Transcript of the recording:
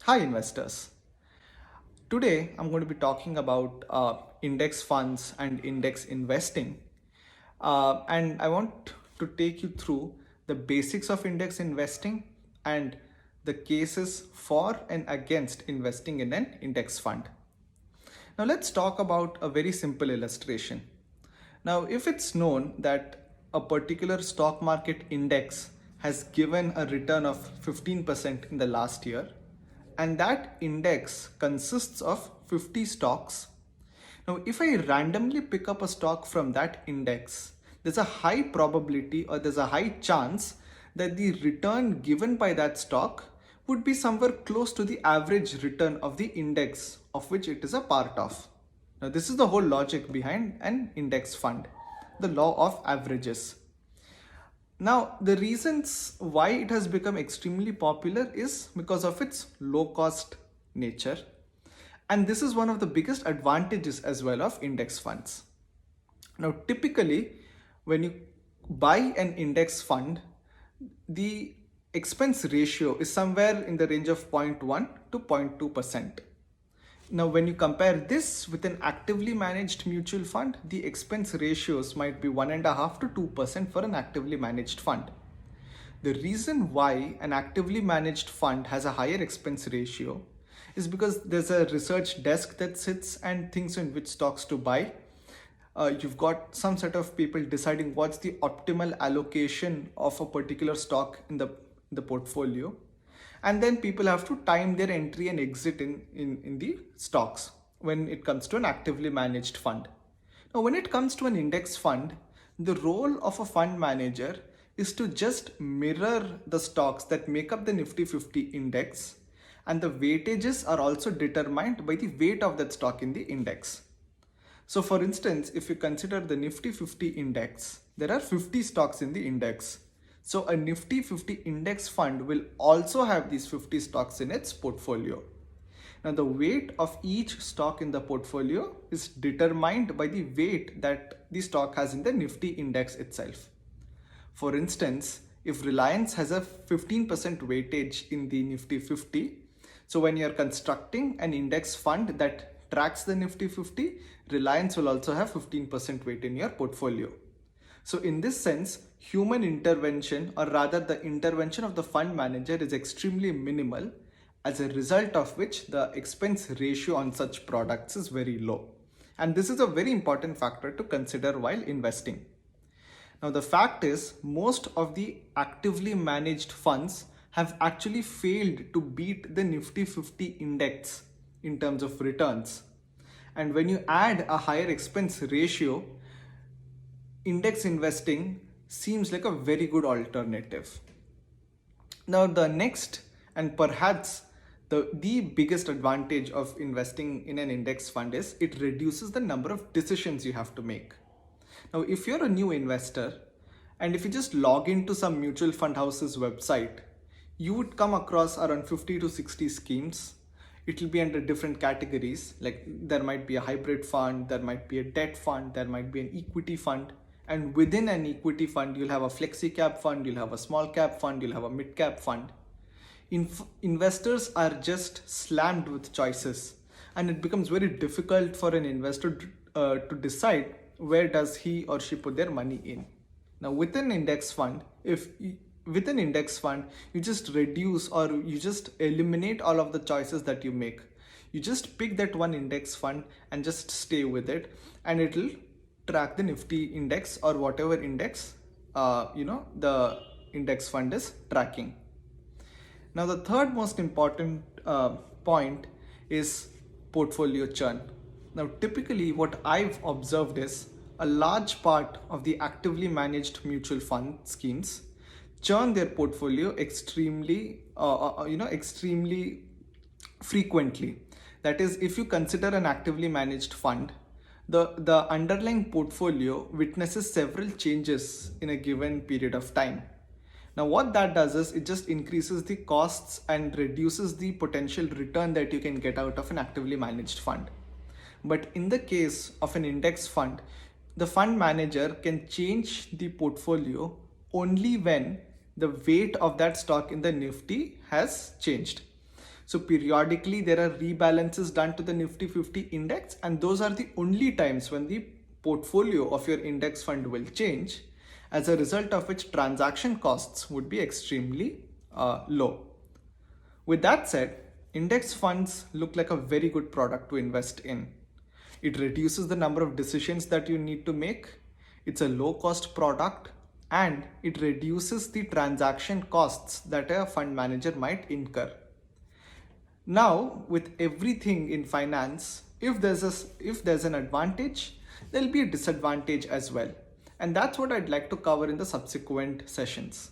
Hi investors. Today I'm going to be talking about index funds and index investing. And I want to take you through the basics of index investing and the cases for and against investing in an index fund. Now let's talk about a very simple illustration. Now, if it's known that a particular stock market index has given a return of 15% in the last year, and that index consists of 50 stocks. Now, if I randomly pick up a stock from that index, there's a high probability or there's a high chance that the return given by that stock would be somewhere close to the average return of the index of which it is a part of. Now, this is the whole logic behind an index fund, the law of averages. Now, the reasons why it has become extremely popular is because of its low cost nature. And this is one of the biggest advantages as well of index funds. Now, typically, when you buy an index fund, the expense ratio is somewhere in the range of 0.1 to 0.2%. Now, when you compare this with an actively managed mutual fund, the expense ratios might be 1.5 to 2% for an actively managed fund. The reason why an actively managed fund has a higher expense ratio is because there's a research desk that sits and thinks in which stocks to buy. You've got some set of people deciding what's the optimal allocation of a particular stock in the portfolio. And then people have to time their entry and exit in the stocks when it comes to an actively managed fund. Now, when it comes to an index fund, the role of a fund manager is to just mirror the stocks that make up the Nifty 50 index, and the weightages are also determined by the weight of that stock in the index. So for instance, if you consider the Nifty 50 index, there are 50 stocks in the index. So a Nifty 50 index fund will also have these 50 stocks in its portfolio. Now the weight of each stock in the portfolio is determined by the weight that the stock has in the Nifty index itself. For instance, if Reliance has a 15% weightage in the Nifty 50, so when you're constructing an index fund that tracks the Nifty 50, Reliance will also have 15% weight in your portfolio. So in this sense, human intervention, or rather the intervention of the fund manager, is extremely minimal, as a result of which the expense ratio on such products is very low. And this is a very important factor to consider while investing. Now the fact is, most of the actively managed funds have actually failed to beat the Nifty 50 index in terms of returns. And when you add a higher expense ratio, index investing seems like a very good alternative. Now, the next and perhaps the biggest advantage of investing in an index fund is it reduces the number of decisions you have to make. Now, if you're a new investor and if you just log into some mutual fund house's website, you would come across around 50 to 60 schemes. It will be under different categories, like there might be a hybrid fund, there might be a debt fund, there might be an equity fund. And within an equity fund, you'll have a flexi cap fund, you'll have a small cap fund, you'll have a mid cap fund. Investors are just slammed with choices, and it becomes very difficult for an investor to decide where does he or she put their money in. Now, with an index fund, with an index fund, you just reduce or you just eliminate all of the choices that you make. You just pick that one index fund and just stay with it, and it'll track the Nifty index or whatever index the index fund is tracking. Now the third most important point is portfolio churn. Now typically what I've observed is a large part of the actively managed mutual fund schemes churn their portfolio extremely frequently. That is, if you consider an actively managed fund, the underlying portfolio witnesses several changes in a given period of time. Now what that does is it just increases the costs and reduces the potential return that you can get out of an actively managed fund. But in the case of an index fund, the fund manager can change the portfolio only when the weight of that stock in the Nifty has changed. So periodically there are rebalances done to the Nifty 50 index, and those are the only times when the portfolio of your index fund will change, as a result of which transaction costs would be extremely low. With that said, index funds look like a very good product to invest in. It reduces the number of decisions that you need to make. It's a low cost product, and it reduces the transaction costs that a fund manager might incur. Now, with everything in finance, if there's an advantage, there'll be a disadvantage as well. And that's what I'd like to cover in the subsequent sessions.